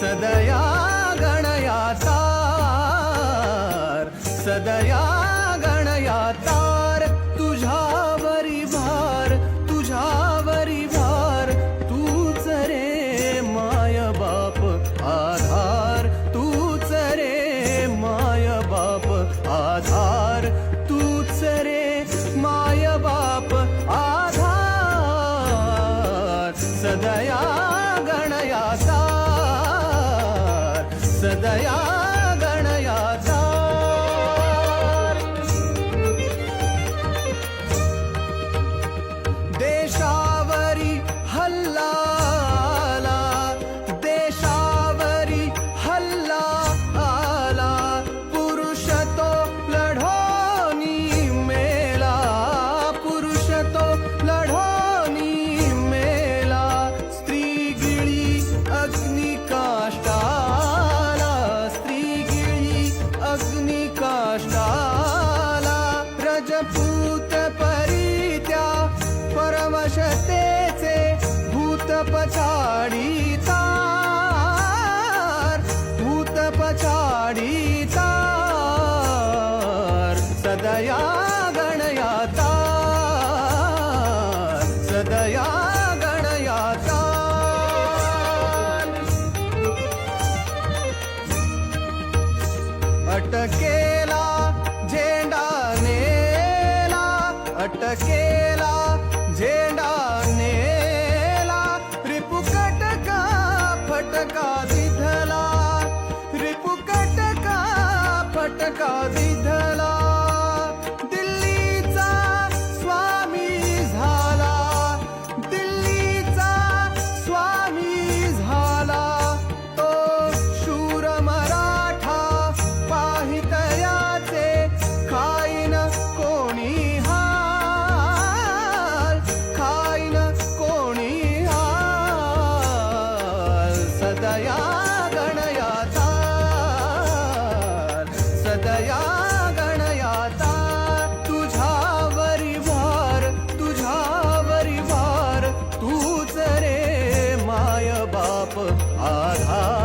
सदया गणयातार, सदया गणयातार, तुझ्यावरी भार, तुझ्यावरी भार, तूच रे माय बाप आधार, तूच रे माय बाप आधार, तूच रे माय बाप आधार, सदया गणयातार, सदया गणयातार. देशावरी हल्ला आला, देशावरी हल्ला आला, पुरुष तो लढोनी मेला, पुरुष तो लढोनी मेला, स्त्री गिळी अग्निकाष्ठाला, स्त्री गिळी अग्निकाष्ठाला, रजपूत परित्या परवशतेचे भूत पछाडीतार, भूत पछाडीतार, सदया गणयातार, सदया गणयातार. अटकेला झेंडा नेला, अटकेला झेंडा नेला, रिपुकटका फटका दिधला, रिपुकटका फटका दिधला, दिल्लीचा स्वामी झाला, दिल्लीचा स्वामी झाला, तो शूर मराठा पाहितयाचे खाईन कोणी हाल, खाईन कोणी हाल, सदया गणयातार, सदया गणयातार, तुझ्यावरी भार, तुझ्यावरी भार, तूच रे माय बाप आधार.